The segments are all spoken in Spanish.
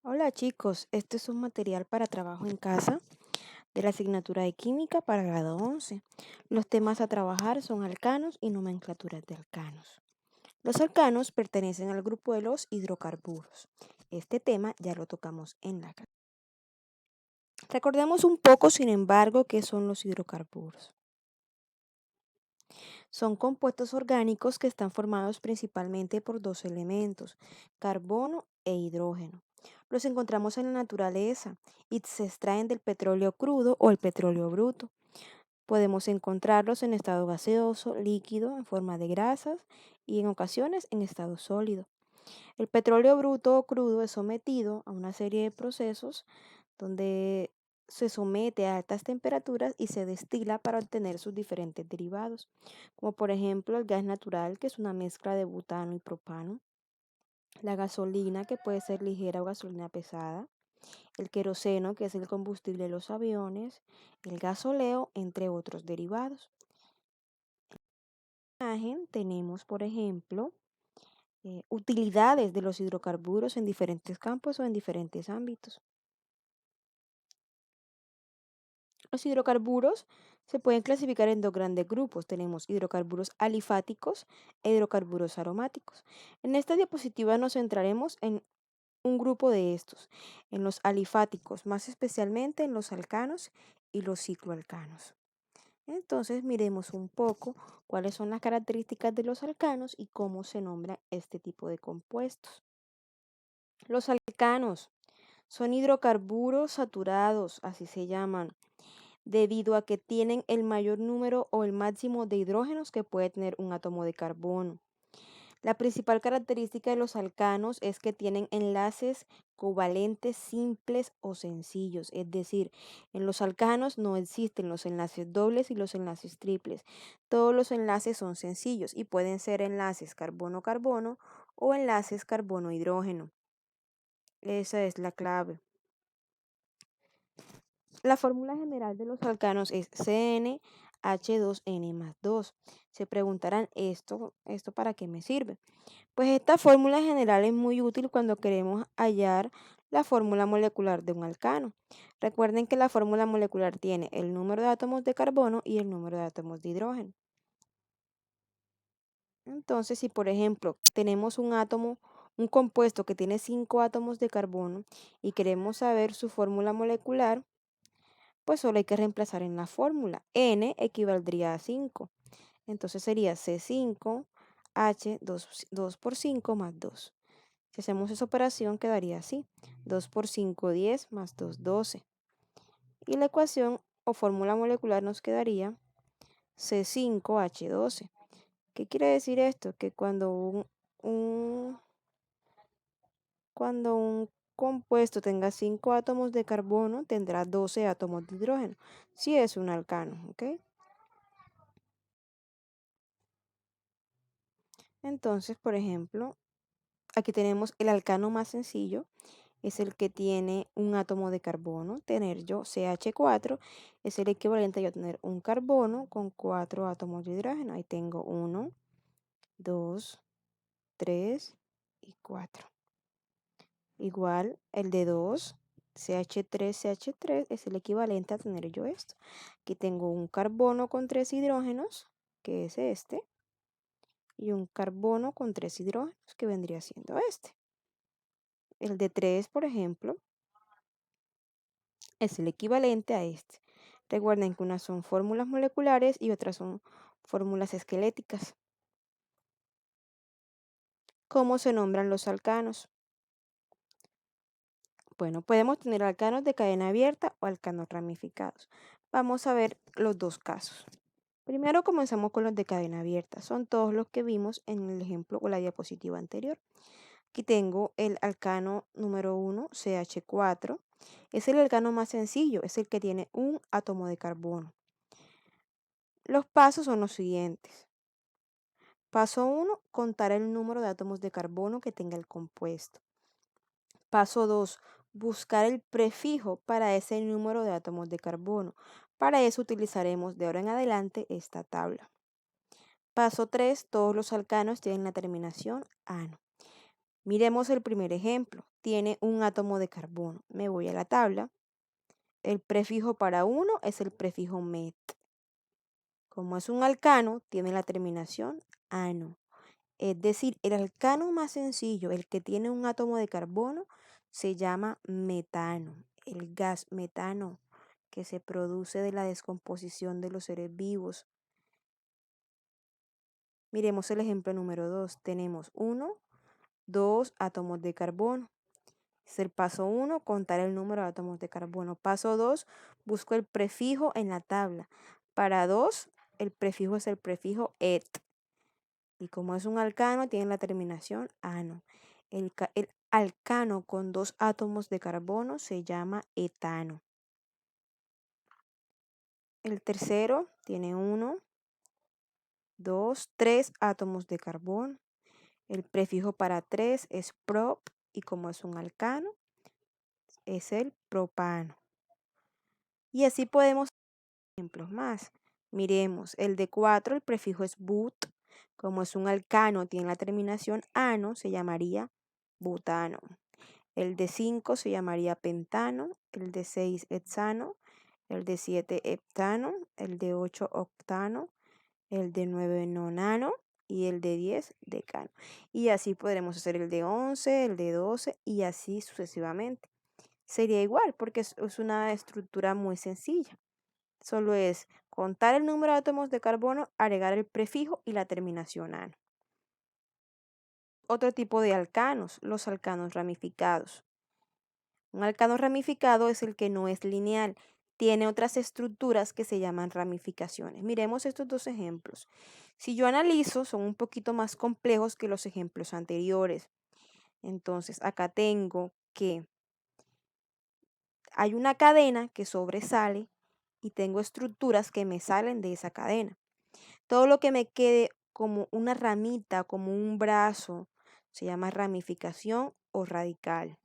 Hola chicos, este es un material para trabajo en casa de la asignatura de química para grado 11. Los temas a trabajar son alcanos y nomenclaturas de alcanos. Los alcanos pertenecen al grupo de los hidrocarburos. Este tema ya lo tocamos en la clase. Recordemos un poco, sin embargo, qué son los hidrocarburos. Son compuestos orgánicos que están formados principalmente por dos elementos, carbono e hidrógeno. Los encontramos en la naturaleza y se extraen del petróleo crudo o el petróleo bruto. Podemos encontrarlos en estado gaseoso, líquido, en forma de grasas y en ocasiones en estado sólido. El petróleo bruto o crudo es sometido a una serie de procesos donde se somete a altas temperaturas y se destila para obtener sus diferentes derivados, como por ejemplo el gas natural, que es una mezcla de butano y propano, la gasolina, que puede ser ligera o gasolina pesada, el queroseno, que es el combustible de los aviones, el gasoleo, entre otros derivados. En la imagen tenemos, por ejemplo, utilidades de los hidrocarburos en diferentes campos o en diferentes ámbitos. Los hidrocarburos se pueden clasificar en dos grandes grupos. Tenemos hidrocarburos alifáticos e hidrocarburos aromáticos. En esta diapositiva nos centraremos en un grupo de estos, en los alifáticos, más especialmente en los alcanos y los cicloalcanos. Entonces miremos un poco cuáles son las características de los alcanos y cómo se nombra este tipo de compuestos. Los alcanos son hidrocarburos saturados, así se llaman, debido a que tienen el mayor número o el máximo de hidrógenos que puede tener un átomo de carbono. La principal característica de los alcanos es que tienen enlaces covalentes simples o sencillos, es decir, en los alcanos no existen los enlaces dobles y los enlaces triples. Todos los enlaces son sencillos y pueden ser enlaces carbono-carbono o enlaces carbono-hidrógeno. Esa es la clave. La fórmula general de los alcanos es CnH2n más 2. Se preguntarán, ¿esto para qué me sirve? Pues esta fórmula general es muy útil cuando queremos hallar la fórmula molecular de un alcano. Recuerden que la fórmula molecular tiene el número de átomos de carbono y el número de átomos de hidrógeno. Entonces, si por ejemplo tenemos un compuesto que tiene 5 átomos de carbono y queremos saber su fórmula molecular, pues solo hay que reemplazar en la fórmula. N equivaldría a 5. Entonces sería C5H 2 por 5 más 2. Si hacemos esa operación quedaría así. 2 por 5, 10 más 2, 12. Y la ecuación o fórmula molecular nos quedaría C5H12. ¿Qué quiere decir esto? Que un, cuando un compuesto tenga 5 átomos de carbono, tendrá 12 átomos de hidrógeno. Si es un alcano, ¿ok? Entonces, por ejemplo, aquí tenemos el alcano más sencillo, es el que tiene un átomo de carbono. Tener yo CH4 es el equivalente a yo tener un carbono con 4 átomos de hidrógeno. Ahí tengo 1, 2, 3 y 4. Igual el de 2, CH3 es el equivalente a tener yo esto. Aquí tengo un carbono con 3 hidrógenos, que es este, y un carbono con 3 hidrógenos, que vendría siendo este. El de 3, por ejemplo, es el equivalente a este. Recuerden que unas son fórmulas moleculares y otras son fórmulas esqueléticas. ¿Cómo se nombran los alcanos? Bueno, podemos tener alcanos de cadena abierta o alcanos ramificados. Vamos a ver los dos casos. Primero comenzamos con los de cadena abierta. Son todos los que vimos en el ejemplo o la diapositiva anterior. Aquí tengo el alcano número 1, CH4. Es el alcano más sencillo, es el que tiene un átomo de carbono. Los pasos son los siguientes. Paso 1, contar el número de átomos de carbono que tenga el compuesto. Paso 2, buscar el prefijo para ese número de átomos de carbono. Para eso utilizaremos de ahora en adelante esta tabla. Paso 3, todos los alcanos tienen la terminación ano. Miremos el primer ejemplo. Tiene un átomo de carbono. Me voy a la tabla. El prefijo para 1 es el prefijo met. Como es un alcano, tiene la terminación ano. Es decir, el alcano más sencillo, el que tiene un átomo de carbono, se llama metano. El gas metano que se produce de la descomposición de los seres vivos. Miremos el ejemplo número 2. Tenemos 1, 2 átomos de carbono. Es el paso 1, contar el número de átomos de carbono. Paso 2, busco el prefijo en la tabla. Para 2, el prefijo es el prefijo et. Y como es un alcano, tiene la terminación ano. El alcano con 2 átomos de carbono se llama etano. El tercero tiene 1, 2, 3 átomos de carbono. El prefijo para 3 es prop y como es un alcano, es el propano. Y así podemos ejemplos más. Miremos, el de 4, el prefijo es but. Como es un alcano, tiene la terminación ano, se llamaría butano. El de 5 se llamaría pentano. El de 6, hexano. El de 7, heptano. El de 8, octano. El de 9, nonano. Y el de 10, decano. Y así podremos hacer el de 11, el de 12 y así sucesivamente. Sería igual porque es una estructura muy sencilla. Solo es contar el número de átomos de carbono, agregar el prefijo y la terminación ano. Otro tipo de alcanos, los alcanos ramificados. Un alcano ramificado es el que no es lineal, tiene otras estructuras que se llaman ramificaciones. Miremos estos dos ejemplos. Si yo analizo, son un poquito más complejos que los ejemplos anteriores. Entonces, acá tengo que hay una cadena que sobresale y tengo estructuras que me salen de esa cadena. Todo lo que me quede como una ramita, como un brazo, se llama ramificación o radical.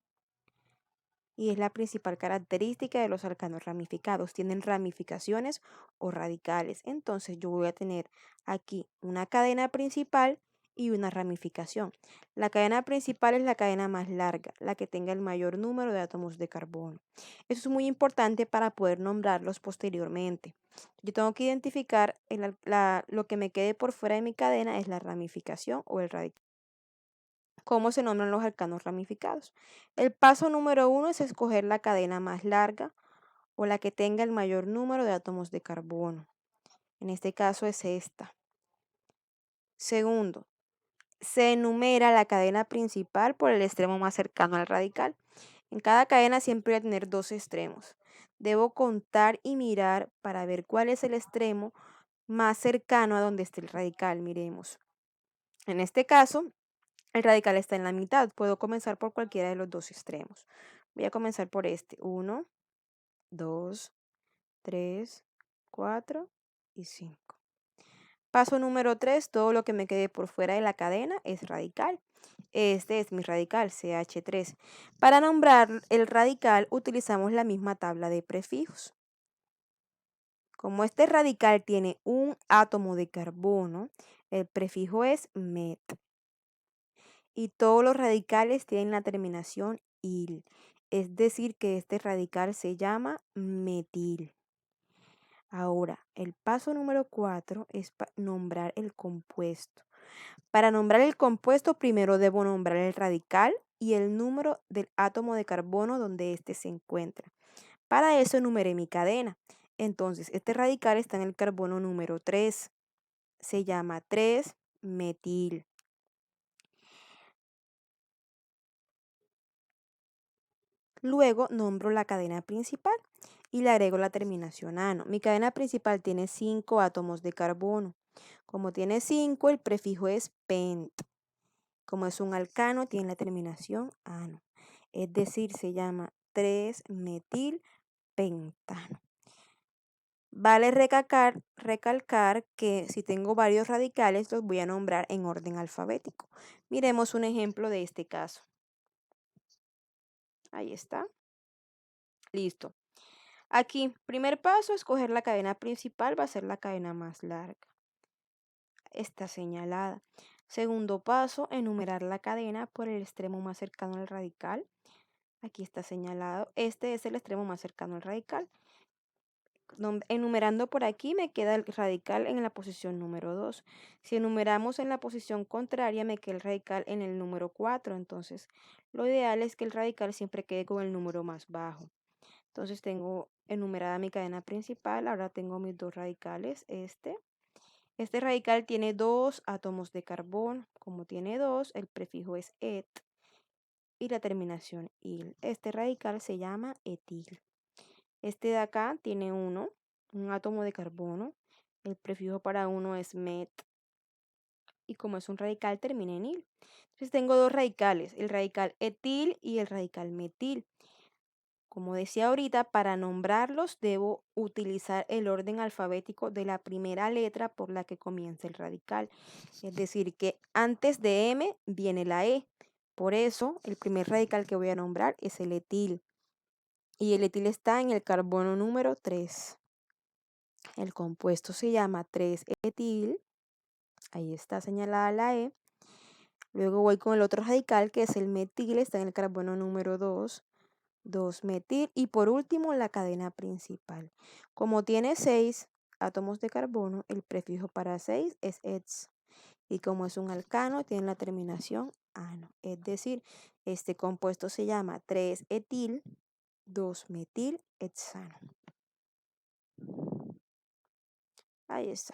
Y es la principal característica de los alcanos ramificados. Tienen ramificaciones o radicales. Entonces yo voy a tener aquí una cadena principal y una ramificación. La cadena principal es la cadena más larga, la que tenga el mayor número de átomos de carbono. Eso es muy importante para poder nombrarlos posteriormente. Yo tengo que identificar lo que me quede por fuera de mi cadena es la ramificación o el radical. ¿Cómo se nombran los alcanos ramificados? El paso número 1 es escoger la cadena más larga o la que tenga el mayor número de átomos de carbono. En este caso es esta. Segundo, se enumera la cadena principal por el extremo más cercano al radical. En cada cadena siempre voy a tener dos extremos. Debo contar y mirar para ver cuál es el extremo más cercano a donde esté el radical. Miremos. En este caso, el radical está en la mitad. Puedo comenzar por cualquiera de los dos extremos. Voy a comenzar por este. 1, 2, 3, 4 y 5. Paso número 3. Todo lo que me quede por fuera de la cadena es radical. Este es mi radical, CH3. Para nombrar el radical utilizamos la misma tabla de prefijos. Como este radical tiene un átomo de carbono, el prefijo es met. Y todos los radicales tienen la terminación il, es decir, que este radical se llama metil. Ahora, el paso número 4 es nombrar el compuesto. Para nombrar el compuesto, primero debo nombrar el radical y el número del átomo de carbono donde éste se encuentra. Para eso enumeré mi cadena. Entonces, este radical está en el carbono número 3. Se llama 3-metil. Luego nombro la cadena principal y le agrego la terminación ano. Mi cadena principal tiene 5 átomos de carbono. Como tiene 5, el prefijo es pent. Como es un alcano, tiene la terminación ano. Es decir, se llama 3-metilpentano. Vale recalcar que si tengo varios radicales, los voy a nombrar en orden alfabético. Miremos un ejemplo de este caso. Ahí está. Listo. Aquí, primer paso, escoger la cadena principal va a ser la cadena más larga. Está señalada. Segundo paso, enumerar la cadena por el extremo más cercano al radical. Aquí está señalado. Este es el extremo más cercano al radical. Enumerando por aquí me queda el radical en la posición número 2. Si enumeramos en la posición contraria me queda el radical en el número 4. Entonces lo ideal es que el radical siempre quede con el número más bajo. Entonces tengo enumerada mi cadena principal. Ahora tengo mis dos radicales. Este radical tiene dos átomos de carbono. Como tiene dos, el prefijo es et y la terminación il. Este radical se llama etil. Este de acá tiene un átomo de carbono. El prefijo para uno es met. Y como es un radical, termina en il. Entonces tengo dos radicales, el radical etil y el radical metil. Como decía ahorita, para nombrarlos debo utilizar el orden alfabético de la primera letra por la que comienza el radical. Es decir, que antes de M viene la E. Por eso, el primer radical que voy a nombrar es el etil. Y el etil está en el carbono número 3. El compuesto se llama 3-etil. Ahí está señalada la E. Luego voy con el otro radical que es el metil. Está en el carbono número 2. 2-metil. Y por último la cadena principal. Como tiene 6 átomos de carbono, el prefijo para 6 es ets. Y como es un alcano, tiene la terminación ano. Es decir, este compuesto se llama 3-etil, 2-metil hexano. Ahí está.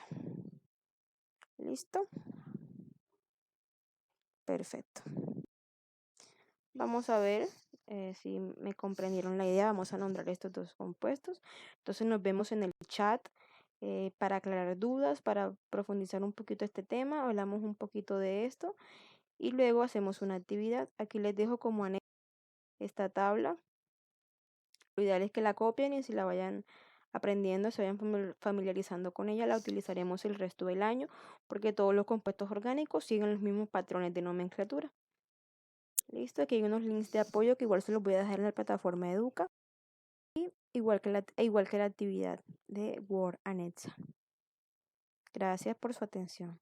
¿Listo? Perfecto. Vamos a ver si me comprendieron la idea. Vamos a nombrar estos dos compuestos. Entonces nos vemos en el chat para aclarar dudas, para profundizar un poquito este tema. Hablamos un poquito de esto y luego hacemos una actividad. Aquí les dejo como anécdota esta tabla. Lo ideal es que la copien y si la vayan aprendiendo, se vayan familiarizando con ella, la utilizaremos el resto del año porque todos los compuestos orgánicos siguen los mismos patrones de nomenclatura. Listo, aquí hay unos links de apoyo que igual se los voy a dejar en la plataforma Educa, y igual que la actividad de Word and Excel. Gracias por su atención.